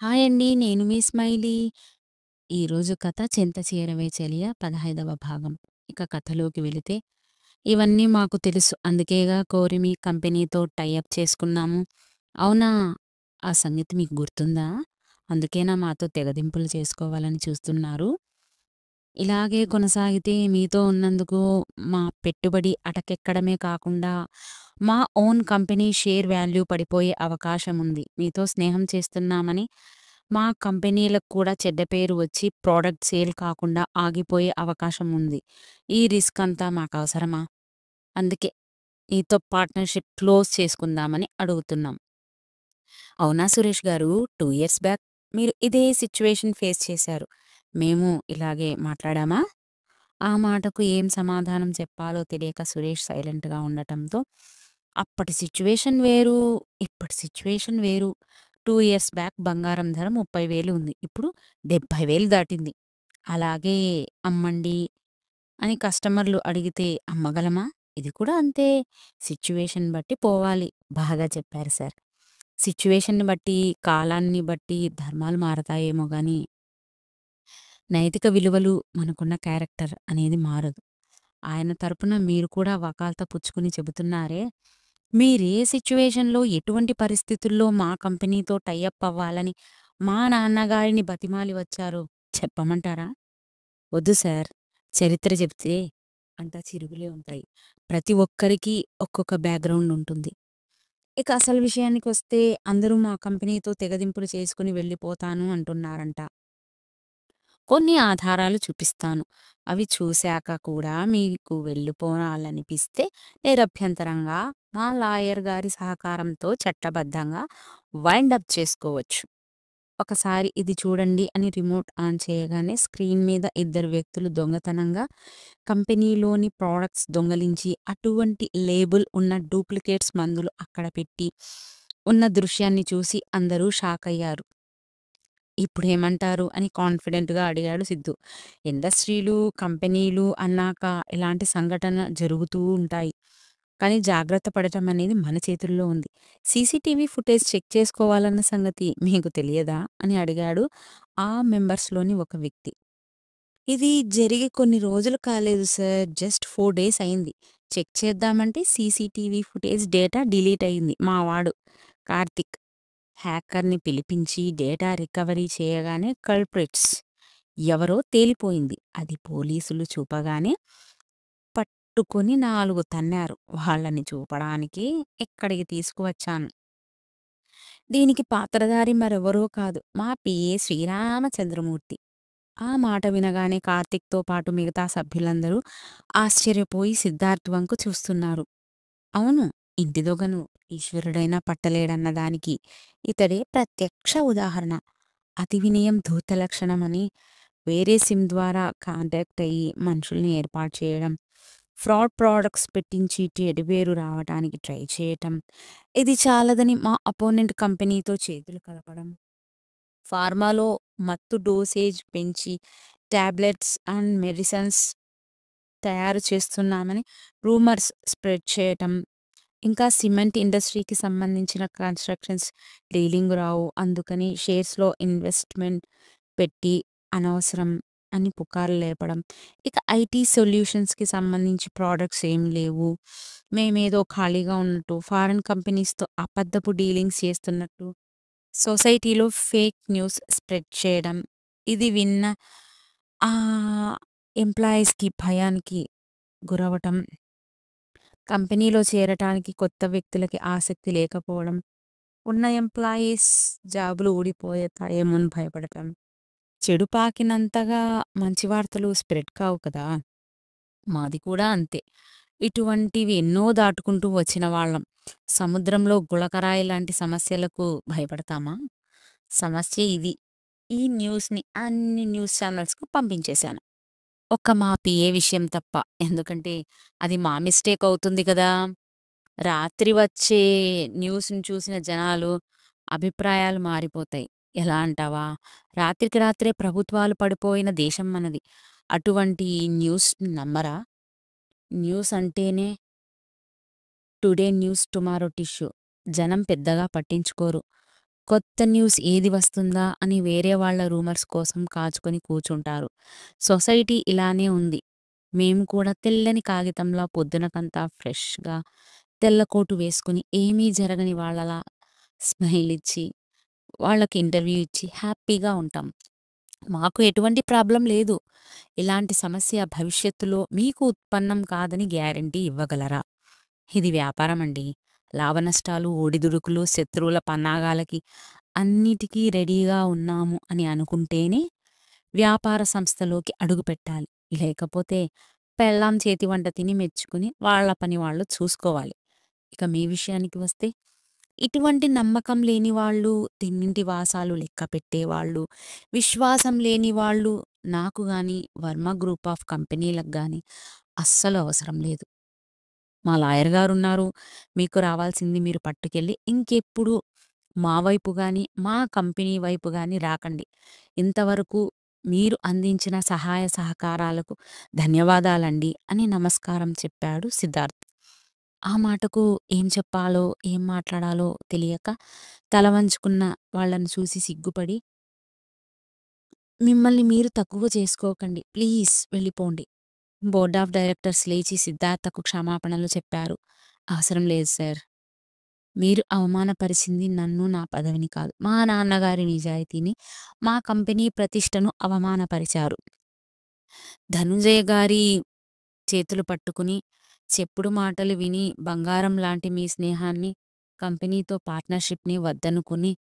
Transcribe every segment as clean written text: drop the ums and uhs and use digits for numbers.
Hi అండి. నేను మీ smiley. ఈరోజు కథ 'చింత చేరవే చెలియా' 15వ భాగం. ఇక కథలోకి వెళితే, ఇవన్నీ మాకు తెలుసు. అందుకేగా కోరి మీ కంపెనీతో టై అప్ చేసుకున్నాము. అవునా? ఆ సంగతి మీకు గుర్తుందా? అందుకేనా మాతో తెగదింపులు చేసుకోవాలని చూస్తున్నారు? ఇలాగే కొనసాగితే మీతో ఉన్నందుకు మా పెట్టుబడి అటకెక్కడమే కాకుండా, మా ఓన్ కంపెనీ షేర్ వాల్యూ పడిపోయే అవకాశం ఉంది. మీతో స్నేహం చేస్తున్నామని మా కంపెనీలకు కూడా చెడ్డ పేరు వచ్చి ప్రోడక్ట్ సేల్ కాకుండా ఆగిపోయే అవకాశం ఉంది. ఈ రిస్క్ అంతా మాకవసరమా? అందుకే మీతో పార్ట్నర్‌షిప్ క్లోజ్ చేసుకుందామని అడుగుతున్నాం. అవునా సురేష్ గారు? 2 ఇయర్స్ బ్యాక్ మీరు ఇదే సిట్యుయేషన్ ఫేస్ చేశారు. మేము ఇలాగే మాట్లాడామా? ఆ మాటకు ఏం సమాధానం చెప్పాలో తెలియక సురేష్ సైలెంట్‌గా ఉండటంతో, అప్పటి సిట్యుయేషన్ వేరు, ఇప్పటి సిట్యుయేషన్ వేరు. 2 ఇయర్స్ బ్యాక్ బంగారం ధర 30,000 ఉంది. ఇప్పుడు 70,000 దాటింది. అలాగే అమ్మండి అని కస్టమర్లు అడిగితే అమ్మగలమా? ఇది కూడా అంతే. సిట్యుయేషన్ బట్టి పోవాలి. బాగా చెప్పారు సార్. సిట్యుయేషన్‌ని బట్టి, కాలాన్ని బట్టి ధర్మాలు మారతాయేమో గానీ, నైతిక విలువలు, మనకున్న క్యారెక్టర్ అనేది మారదు. ఆయన తరపున మీరు కూడా వకాల్తా పుచ్చుకుని చెబుతున్నారే, మీరే సిట్యుయేషన్‌లో, ఎటువంటి పరిస్థితుల్లో మా కంపెనీతో టై అప్ అవ్వాలని మా నాన్నగారిని బతిమాలి వచ్చారో చెప్పమంటారా? వద్దు సార్. చరిత్ర చెప్తే అంతా చిరుగులే ఉంటాయి. ప్రతి ఒక్కరికి ఒక్కొక్క బ్యాక్‌గ్రౌండ్ ఉంటుంది. ఇక అసలు విషయానికొస్తే అందరూ మా కంపెనీతో తెగదింపులు చేసుకొని వెళ్ళిపోతాను అంటున్నారంట. కొన్ని ఆధారాలు చూపిస్తాను. అవి చూశాక కూడా మీకు వెళ్ళిపోవాలనిపిస్తే నిరభ్యంతరంగా మా లాయర్ గారి సహకారంతో చట్టబద్ధంగా వైండ్ అప్ చేసుకోవచ్చు. ఒకసారి ఇది చూడండి అని రిమోట్ ఆన్ చేయగానే స్క్రీన్ మీద ఇద్దరు వ్యక్తులు దొంగతనంగా కంపెనీలోని ప్రొడక్ట్స్ దొంగిలించి అటువంటి లేబుల్ ఉన్న డూప్లికేట్స్ మందులు అక్కడ పెట్టి ఉన్న దృశ్యాన్ని చూసి అందరూ షాకయ్యారు. ఇప్పుడేమంటారు అని కాన్ఫిడెంట్‌గా అడిగాడు సిద్ధు. ఇండస్ట్రీలు, కంపెనీలు అన్నాక ఇలాంటి సంఘటన జరుగుతూ ఉంటాయి. కానీ జాగ్రత్త పడటం అనేది మన చేతుల్లో ఉంది. సీసీటీవీ ఫుటేజ్ చెక్ చేసుకోవాలన్న సంగతి మీకు తెలియదా? అని అడిగాడు ఆ మెంబర్స్‌లోని ఒక వ్యక్తి. ఇది జరిగి కొన్ని రోజులు కాలేదు సార్. జస్ట్ 4 డేస్ అయింది. చెక్ చేద్దామంటే సీసీటీవీ ఫుటేజ్ డేటా డిలీట్ అయింది. మా వాడు కార్తిక్ హ్యాకర్‌ని పిలిపించి డేటా రికవరీ చేయగానే కల్ప్రిట్స్ ఎవరో తేలిపోయింది. అది పోలీసులు చూపగానే పట్టుకొని 4 తన్నారు. వాళ్ళని చూపడానికి ఇక్కడికి తీసుకువచ్చాను. దీనికి పాత్రధారి మరెవరో కాదు, మా పిఏ శ్రీరామచంద్రమూర్తి. ఆ మాట వినగానే కార్తిక్‌తో పాటు మిగతా సభ్యులందరూ ఆశ్చర్యపోయి సిద్ధార్థ్ వంక చూస్తున్నారు. అవును. ఇంటి దొంగను ఈశ్వరుడైనా పట్టలేడన్న దానికి ఇతడే ప్రత్యక్ష ఉదాహరణ. అతి వినయం ధూర్త లక్షణమని వేరే సిమ్ ద్వారా కాంటాక్ట్ అయ్యి మనుషుల్ని ఏర్పాటు చేయడం, ఫ్రాడ్ ప్రొడక్ట్స్ పెట్టించి టెడ్‌బేరు రావటానికి ట్రై చేయటం, ఇది చాలదని మా అపోనెంట్ కంపెనీతో చేతులు కలపడం, ఫార్మాలో మత్తు డోసేజ్ పెంచి టాబ్లెట్స్ అండ్ మెడిసిన్స్ తయారు చేస్తున్నామని రూమర్స్ స్ప్రెడ్ చేయటం, ఇంకా సిమెంట్ ఇండస్ట్రీకి సంబంధించిన కన్‌స్ట్రక్షన్స్ డీలింగ్ రావు. అందుకని షేర్స్‌లో ఇన్వెస్ట్‌మెంట్ పెట్టి అనవసరం అని పుకార్లు లేపడం. ఇక ఐటీ సొల్యూషన్స్‌కి సంబంధించి ప్రొడక్ట్స్ ఏం లేవు. మేమేదో ఖాళీగా ఉన్నట్టు, ఫారిన్ కంపెనీస్‌తో అబద్ధపు డీలింగ్స్ చేస్తున్నట్టు సొసైటీలో ఫేక్ న్యూస్ స్ప్రెడ్ చేయడం. ఇది విన్న ఆహ్, ఎంప్లాయీస్‌కి భయానికి గురవ్వటం. కంపెనీలో చేరటానికి కొత్త వ్యక్తులకి ఆసక్తి లేకపోవడం, ఉన్న ఎంప్లాయీస్ జాబులు ఊడిపోతాయేమోని భయపడటం. చెడు పాకినంతగా మంచి వార్తలు స్ప్రెడ్ కావు కదా! మాది కూడా అంతే. ఇటువంటివి ఎన్నో దాటుకుంటూ వచ్చిన వాళ్ళం. సముద్రంలో గులకరాయి లాంటి సమస్యలకు భయపడతామా? సమస్య ఇది. ఈ న్యూస్‌ని అన్ని న్యూస్ ఛానల్స్‌కు పంపించేశాను. ఒక్క మా పిఏ విషయం తప్ప. ఎందుకంటే అది మా మిస్టేక్ అవుతుంది కదా! రాత్రి వచ్చే న్యూస్‌ని చూసిన జనాలు అభిప్రాయాలు మారిపోతాయి. ఎలా అంటావా? రాత్రికి రాత్రే ప్రభుత్వాలు పడిపోయిన దేశం మనది. అటువంటి న్యూస్‌ని నమ్మరా? న్యూస్ అంటేనే టుడే న్యూస్ టుమారో టిష్యూ. జనం పెద్దగా పట్టించుకోరు. కొత్త న్యూస్ ఏది వస్తుందా అని వేరే వాళ్ళ రూమర్స్ కోసం కాచుకొని కూర్చుంటారు. సొసైటీ ఇలానే ఉంది. మేము కూడా తెల్లని కాగితంలా పొద్దునకంతా ఫ్రెష్‌గా తెల్ల కోటు వేసుకొని ఏమీ జరగని వాళ్ళలా స్మైల్ ఇచ్చి, వాళ్ళకి ఇంటర్వ్యూ ఇచ్చి హ్యాపీగా ఉంటాం. మాకు ఎటువంటి ప్రాబ్లమ్ లేదు. ఇలాంటి సమస్య భవిష్యత్తులో మీకు ఉత్పన్నం కాదని గ్యారంటీ ఇవ్వగలరా? ఇది వ్యాపారమండి. లాభనష్టాలు, ఒడిదుడుకులు, శత్రువుల పన్నాగాలకి అన్నిటికీ రెడీగా ఉన్నాము అని అనుకుంటేనే వ్యాపార సంస్థలోకి అడుగుపెట్టాలి. లేకపోతే పెళ్ళాం చేతి వంట తిని మెచ్చుకుని వాళ్ళ పని వాళ్ళు చూసుకోవాలి. ఇక మీ విషయానికి వస్తే ఇటువంటి నమ్మకం లేని వాళ్ళు, తిన్నింటి వాసాలు లెక్క పెట్టేవాళ్ళు, విశ్వాసం లేని వాళ్ళు నాకు గాని, వర్మ గ్రూప్ ఆఫ్ కంపెనీలకు గాని అస్సలు అవసరం లేదు. మా లాయర్ గారున్నారు. మీకు రావాల్సింది మీరు పట్టుకెళ్ళి ఇంకెప్పుడు మా వైపు గాని, మా కంపెనీ వైపు గాని రాకండి. ఇంతవరకు మీరు అందించిన సహాయ సహకారాలకు ధన్యవాదాలండి అని నమస్కారం చెప్పాడు సిద్ధార్థ్. ఆ మాటకు ఏం చెప్పాలో, ఏం మాట్లాడాలో తెలియక తల వంచుకున్న వాళ్ళని చూసి సిగ్గుపడి, మిమ్మల్ని మీరు తక్కువ చేసుకోకండి. ప్లీజ్ వెళ్ళిపోండి. బోర్డ్ ఆఫ్ డైరెక్టర్స్ లేచి సిద్ధార్థకు క్షమాపణలు చెప్పారు. అవసరం లేదు సార్. మీరు అవమానపరిచింది నన్ను, నా పదవిని కాదు. మా నాన్నగారి నిజాయితీని, మా కంపెనీ ప్రతిష్టను అవమానపరిచారు. ధనుంజయ గారి చేతులు పట్టుకుని, చెప్పుడు మాటలు విని బంగారం లాంటి మీ స్నేహాన్ని, కంపెనీతో పార్ట్నర్‌షిప్‌ని వద్దనుకుని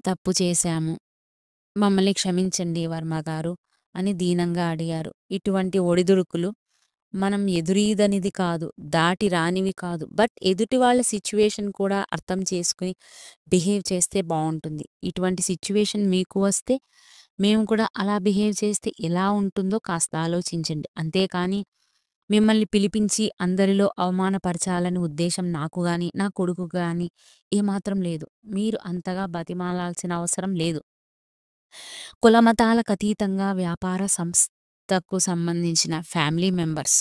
తప్పు చేశాము. మమ్మల్ని క్షమించండి వర్మగారు అని దీనంగా అడిగారు. ఇటువంటి ఒడిదుడుకులు మనం ఎదురీదనిది కాదు, దాటి రానివి కాదు. బట్ ఎదుటి వాళ్ళ సిట్యుయేషన్ కూడా అర్థం చేసుకొని బిహేవ్ చేస్తే బావుంటుంది. ఇటువంటి సిట్యుయేషన్ మీకు వస్తే మేము కూడా అలా బిహేవ్ చేస్తే ఎలా ఉంటుందో కాస్త ఆలోచించండి. అంతేకానీ మిమ్మల్ని పిలిపించి అందరిలో అవమానపరచాలని ఉద్దేశం నాకు గాని, నా కొడుకుకి గాని ఏమాత్రం లేదు. మీరు అంతగా బతిమాలాల్సిన అవసరం లేదు. కులమతాలకు అతీతంగా వ్యాపార సంస్థకు సంబంధించిన ఫ్యామిలీ మెంబర్స్.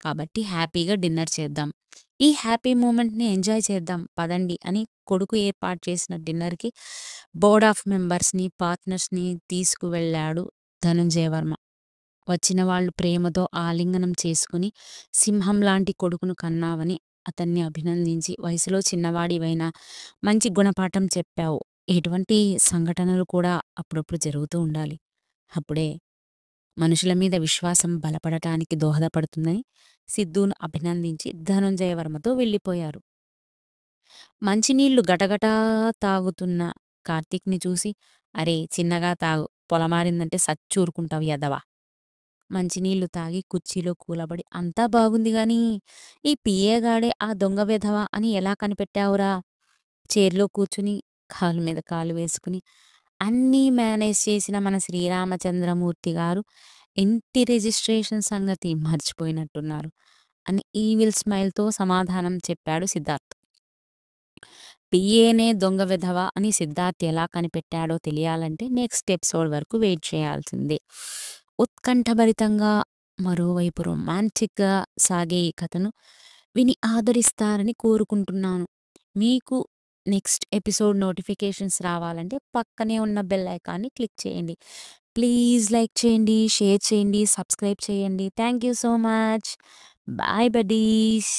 కాబట్టి హ్యాపీగా డిన్నర్ చేద్దాం. ఈ హ్యాపీ మూమెంట్‌ని ఎంజాయ్ చేద్దాం పదండి అని కొడుకు ఏర్పాటు చేసిన డిన్నర్‌కి బోర్డ్ ఆఫ్ మెంబర్స్‌ని, పార్ట్నర్స్‌ని తీసుకువెళ్ళాడు ధనంజయ వర్మ. వచ్చిన వాళ్ళు ప్రేమతో ఆలింగనం చేసుకుని, సింహం లాంటి కొడుకును కన్నావని అతన్ని అభినందించి, వయసులో చిన్నవాడివైనా మంచి గుణపాఠం చెప్పావు. ఇటువంటి సంఘటనలు కూడా అప్పుడప్పుడు జరుగుతూ ఉండాలి. అప్పుడే మనుషుల మీద విశ్వాసం బలపడటానికి దోహదపడుతుందని సిద్ధును అభినందించి ధనంజయ వర్మతో వెళ్ళిపోయారు. మంచినీళ్లు గటగటా తాగుతున్న కార్తీక్‌ని చూసి, అరే చిన్నగా తాగు, పొలమారిందంటే సచ్చూరుకుంటావు ఎదవ. మంచినీళ్లు తాగి కుర్చీలో కూలబడి అంతా బాగుంది గానీ, ఈ పిఏ గాడే ఆ దొంగ వెధవ అని ఎలా కనిపెట్టావురా? చైర్‌లో కూర్చుని, కాలు మీద కాలు వేసుకుని, అన్నీ మేనేజ్ చేసిన మన శ్రీరామచంద్రమూర్తి గారు ఇంటి రిజిస్ట్రేషన్ సంగతి మర్చిపోయినట్టున్నారు అని ఈవిల్ స్మైల్‌తో సమాధానం చెప్పాడు సిద్ధార్థ్. పిఏనే దొంగ వెధవ అని సిద్ధార్థ్ ఎలా కనిపెట్టాడో తెలియాలంటే నెక్స్ట్ ఎపిసోడ్ వరకు వెయిట్ చేయాల్సిందే. ఉత్కంఠభరితంగా, మరోవైపు రొమాంటిక్‌గా సాగే ఈ కథను విని ఆదరిస్తారని కోరుకుంటున్నాను. మీకు నెక్స్ట్ ఎపిసోడ్ నోటిఫికేషన్స్ రావాలంటే పక్కనే ఉన్న బెల్ ఐకాన్‌ని క్లిక్ చేయండి. ప్లీజ్ లైక్ చేయండి, షేర్ చేయండి, సబ్స్క్రైబ్ చేయండి. Thank you so much. Bye buddies.